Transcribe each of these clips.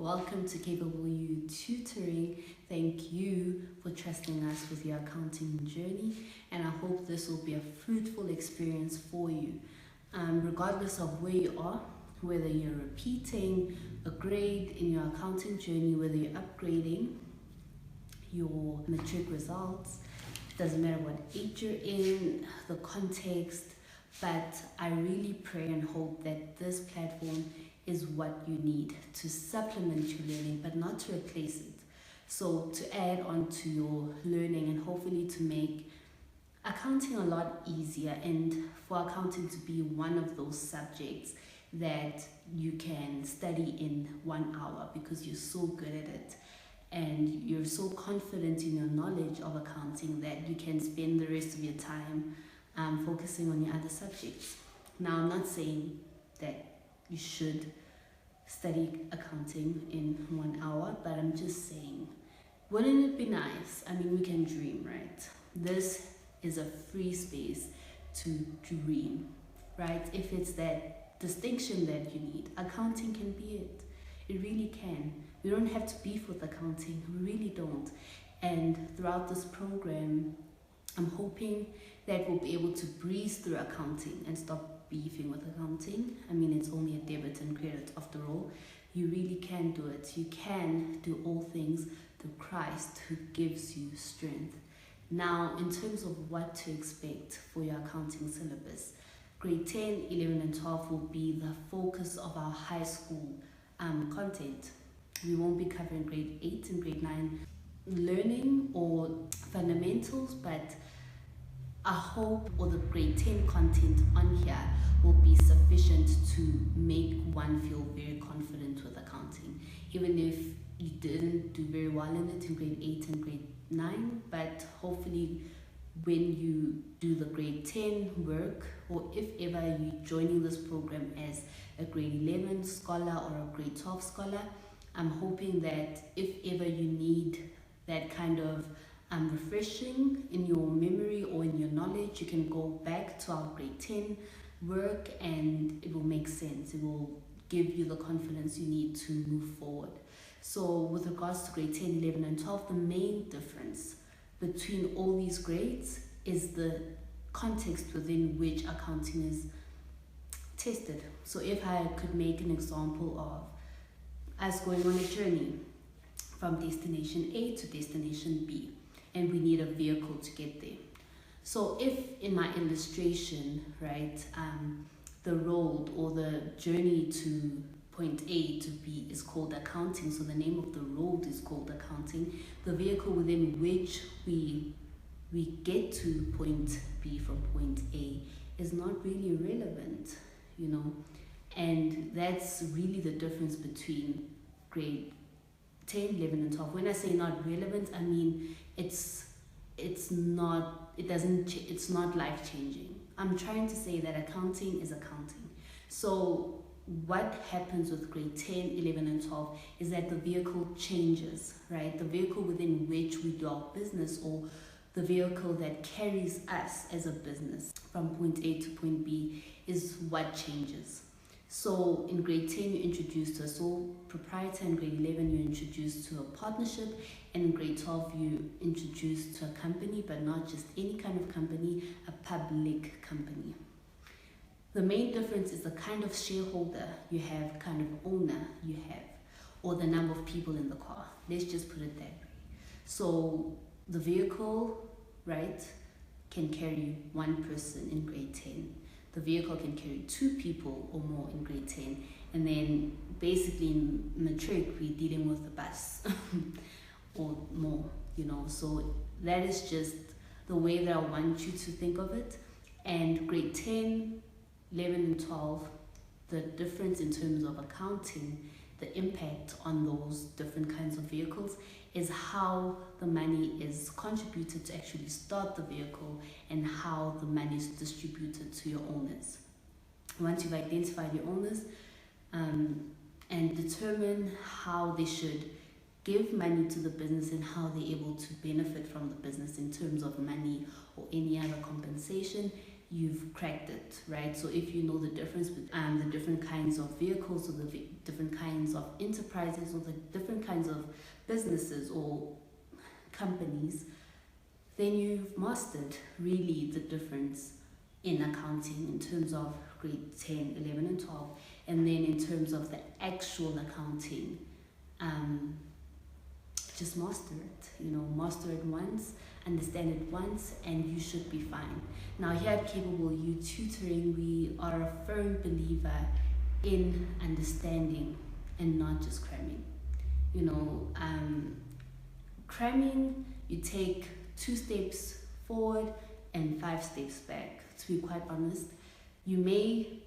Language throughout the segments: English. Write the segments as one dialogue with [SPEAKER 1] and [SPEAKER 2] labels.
[SPEAKER 1] Welcome to Capable You Tutoring. Thank you for trusting us with your accounting journey, and I hope this will be a fruitful experience for you. Regardless of where you are, whether you're repeating a grade in your accounting journey, whether you're upgrading your matric results, doesn't matter what age you're in, the context, but I really pray and hope that this platform is what you need to supplement your learning, but not to replace it. So to add on to your learning and hopefully to make accounting a lot easier, and for accounting to be one of those subjects that you can study in 1 hour because you're so good at it and you're so confident in your knowledge of accounting that you can spend the rest of your time focusing on your other subjects. Now, I'm not saying that you should study accounting in 1 hour, but I'm just saying, wouldn't it be nice? I mean, we can dream, right? This is a free space to dream, right? If it's that distinction that you need, accounting can be it. It really can. We don't have to beef with accounting. We really don't. And throughout this program, I'm hoping that we'll be able to breeze through accounting and stop beefing with accounting. I mean, it's only a debit and credit after all. You really can do it. You can do all things through Christ who gives you strength. Now, in terms of what to expect for your accounting syllabus, grade 10, 11, and 12 will be the focus of our high school content. We won't be covering grade 8 and grade 9 learning or fundamentals, but I hope all the grade 10 content on here will be sufficient to make one feel very confident with accounting, even if you didn't do very well in it in grade 8 and grade 9, but hopefully when you do the grade 10 work, or if ever you're joining this program as a grade 11 scholar or a grade 12 scholar, I'm hoping that if ever you need that kind of refreshing in your memory or in your knowledge, you can go back to our grade 10 work and it will make sense. It will give you the confidence you need to move forward. So with regards to grade 10, 11, and 12, the main difference between all these grades is the context within which accounting is tested. So if I could make an example of us going on a journey from destination A to destination B, and we need a vehicle to get there. So if in my illustration, right, the road or the journey to point A to B is called accounting, so the name of the road is called accounting, the vehicle within which we get to point B from point A is not really relevant, you know, and that's really the difference between grade 10, 11, and 12. When I say not relevant, I mean it's not life changing. I'm trying to say that accounting is accounting. So what happens with grade 10, 11, and 12 is that the vehicle changes, right? The vehicle within which we do our business, or the vehicle that carries us as a business from point A to point B, is what changes. So in grade 10, you're introduced to a sole proprietor. In grade 11, you're introduced to a partnership. And in grade 12, you're introduced to a company, but not just any kind of company, a public company. The main difference is the kind of shareholder you have, kind of owner you have, or the number of people in the car. Let's just put it that way. So the vehicle, right, can carry one person in grade 10. The vehicle can carry 2 people or more in grade 10. And then basically in matric, we're dealing with the bus or more, you know. So that is just the way that I want you to think of it. And grade 10, 11, and 12, the difference in terms of accounting, the impact on those different kinds of vehicles is how the money is contributed to actually start the vehicle and how the money is distributed to your owners. Once you've identified your owners and determine how they should give money to the business and how they're able to benefit from the business in terms of money or any other compensation, you've cracked it, right? So if you know the difference between the different kinds of vehicles, or the different kinds of enterprises, or the different kinds of businesses or companies, then you've mastered really the difference in accounting in terms of grade 10, 11 and 12. And then in terms of the actual accounting, just master it, master it once, understand it once, and you should be fine. Now here at Capable You Tutoring, we are a firm believer in understanding and not just cramming. Cramming, you take 2 steps forward and 5 steps back. To be quite honest, you may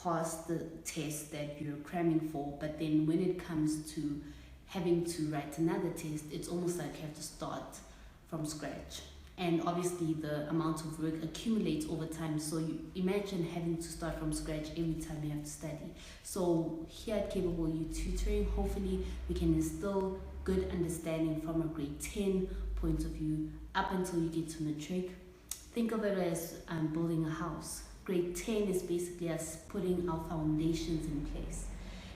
[SPEAKER 1] pass the test that you're cramming for, but then when it comes to having to write another test, it's almost like you have to start from scratch. And obviously the amount of work accumulates over time, so you imagine having to start from scratch every time you have to study. So here at Capable You Tutoring, hopefully we can instill good understanding from a grade 10 point of view up until you get to matric. Think of it as building a house. Grade 10 is basically us putting our foundations in place.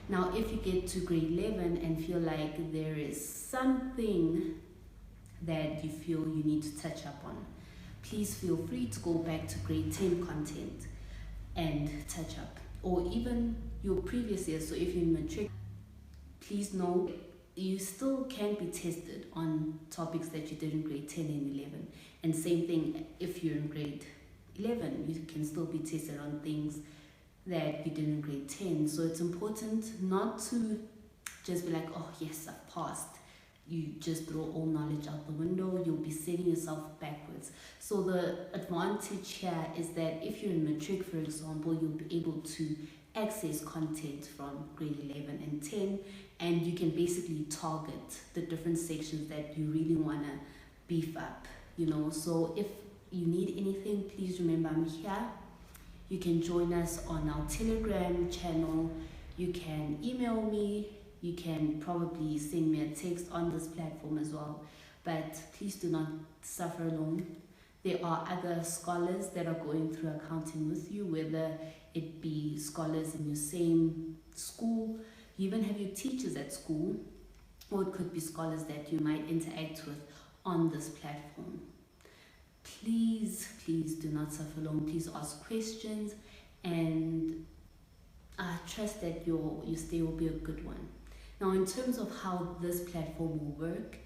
[SPEAKER 1] Now, if you get to grade 11 and feel like there is something that you feel you need to touch up on, please feel free to go back to grade 10 content and touch up. Or even your previous year, so if you're in matric, please know you still can be tested on topics that you did in grade 10 and 11. And same thing if you're in grade 11, you can still be tested on things that you did in grade 10. So it's important not to just be like, oh yes, I've passed. You just throw all knowledge out the window, you'll be setting yourself backwards. So the advantage here is that if you're in matric, for example, you'll be able to access content from grade 11 and 10, and you can basically target the different sections that you really want to beef up, So if you need anything, please remember I'm here. You can join us on our Telegram channel. You can email me. You can probably send me a text on this platform as well. But please do not suffer alone. There are other scholars that are going through accounting with you, whether it be scholars in your same school. You even have your teachers at school, or it could be scholars that you might interact with on this platform. Please do not suffer alone. Please ask questions, and I trust that your stay will be a good one. Now, in terms of how this platform will work,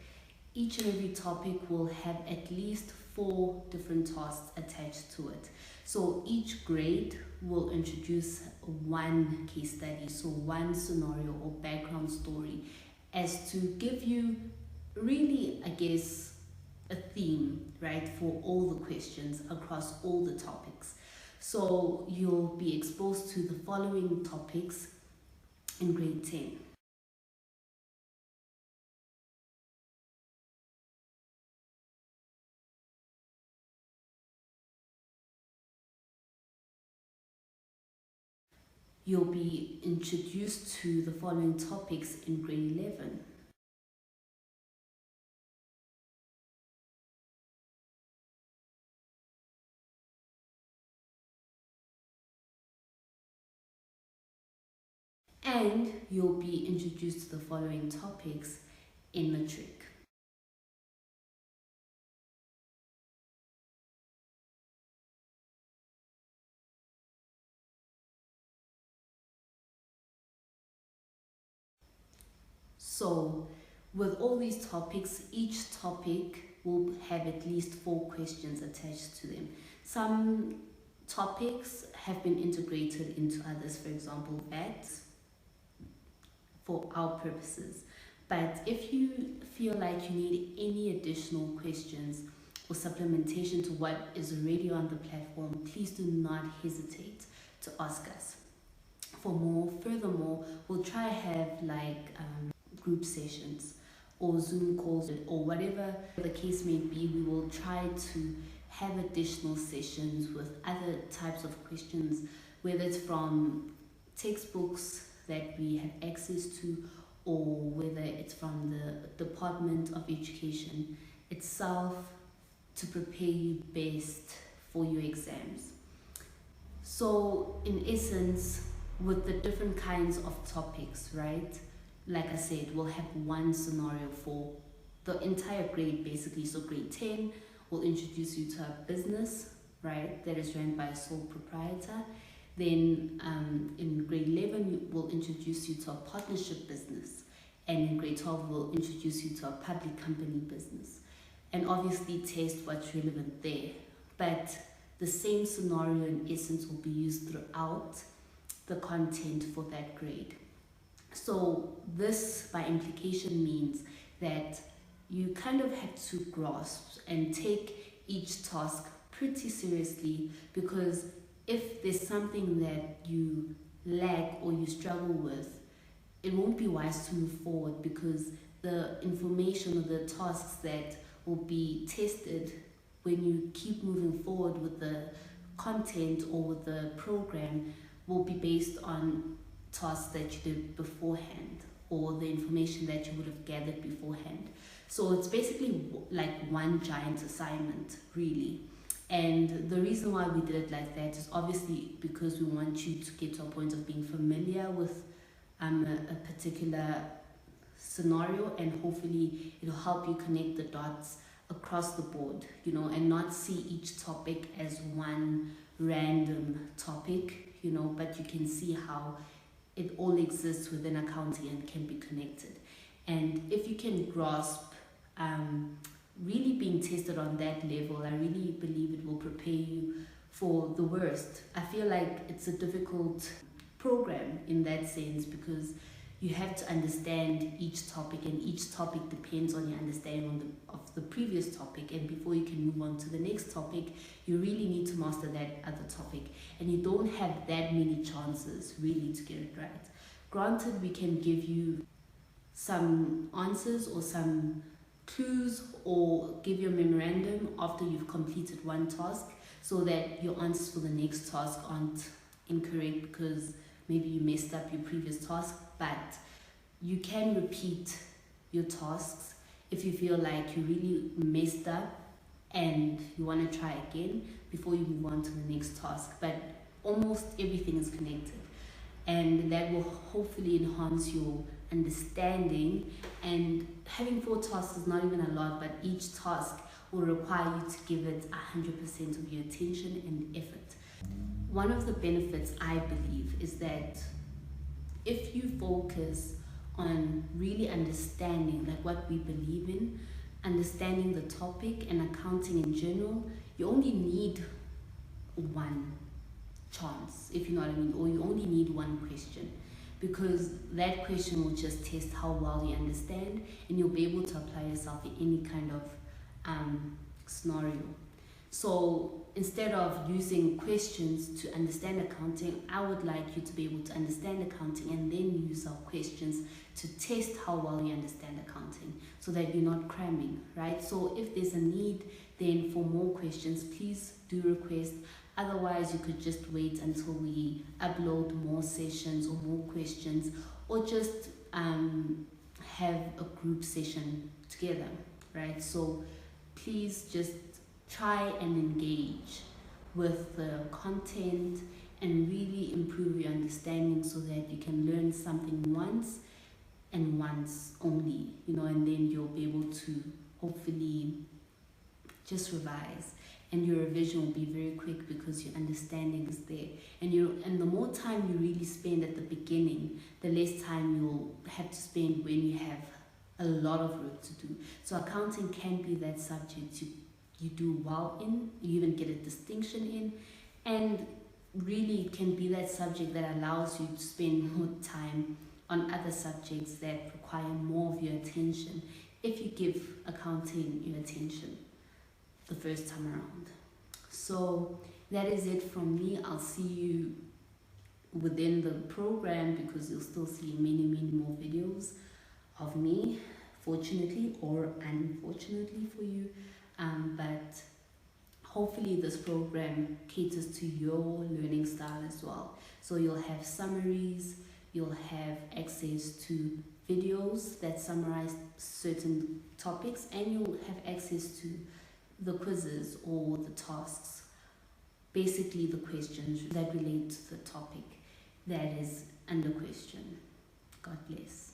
[SPEAKER 1] each and every topic will have at least 4 different tasks attached to it. So each grade will introduce one case study, so one scenario or background story, as to give you really, I guess, a theme, right, for all the questions across all the topics. So you'll be exposed to the following topics in grade 10. You'll be introduced to the following topics in grade 11. And you'll be introduced to the following topics in matric. So with all these topics, each topic will have at least 4 questions attached to them. Some topics have been integrated into others, for example, VAT, for our purposes. But if you feel like you need any additional questions or supplementation to what is already on the platform, please do not hesitate to ask us for more. Furthermore, we'll try to have group sessions or Zoom calls or whatever the case may be. We will try to have additional sessions with other types of questions, whether it's from textbooks that we have access to, or whether it's from the Department of Education itself, to prepare you best for your exams. So in essence, with the different kinds of topics, right? Like I said, we'll have one scenario for the entire grade basically. So grade 10 will introduce you to a business, right, that is run by a sole proprietor. Then in grade 11, we'll introduce you to a partnership business. And in grade 12, we'll introduce you to a public company business. And obviously test what's relevant there. But the same scenario in essence will be used throughout the content for that grade. So this by implication means that you kind of have to grasp and take each task pretty seriously, because if there's something that you lack or you struggle with, it won't be wise to move forward, because the information or the tasks that will be tested when you keep moving forward with the content or with the program will be based on tasks that you did beforehand or the information that you would have gathered beforehand. So it's basically like one giant assignment, really. And the reason why we did it like that is obviously because we want you to get to a point of being familiar with a particular scenario, and hopefully it'll help you connect the dots across the board, and not see each topic as one random topic, but you can see how it all exists within accounting and can be connected. And if you can grasp really being tested on that level, I really believe it will prepare you for the worst. I feel like it's a difficult program in that sense, because you have to understand each topic, and each topic depends on your understanding of the previous topic, and before you can move on to the next topic, you really need to master that other topic, and you don't have that many chances really to get it right. Granted, we can give you some answers or some clues or give you a memorandum after you've completed one task, so that your answers for the next task aren't incorrect because maybe you messed up your previous task. But you can repeat your tasks if you feel like you really messed up and you want to try again before you move on to the next task. But almost everything is connected, and that will hopefully enhance your understanding. And having 4 tasks is not even a lot, but each task will require you to give it 100% of your attention and effort. One of the benefits, I believe, is that if you focus on really understanding like what we believe in, understanding the topic and accounting in general, you only need one chance, if you know what I mean, or you only need one question, because that question will just test how well you understand, and you'll be able to apply yourself in any kind of scenario. So instead of using questions to understand accounting, I would like you to be able to understand accounting and then use our questions to test how well you understand accounting, so that you're not cramming, right? So if there's a need then for more questions, please do request. Otherwise, you could just wait until we upload more sessions or more questions, or just have a group session together, right? So please just try and engage with the content and really improve your understanding, so that you can learn something once and once only, and then you'll be able to hopefully just revise, and your revision will be very quick because your understanding is there. And the more time you really spend at the beginning, the less time you'll have to spend when you have a lot of work to do. So accounting can be that subject you do well in, you even get a distinction in, and really it can be that subject that allows you to spend more time on other subjects that require more of your attention, if you give accounting your attention the first time around. So that is it from me. I'll see you within the program, because you'll still see many more videos of me, fortunately or unfortunately for you. But hopefully this program caters to your learning style as well. So you'll have summaries, you'll have access to videos that summarize certain topics, and you'll have access to the quizzes or the tasks basically the questions that relate to the topic that is under question. God bless.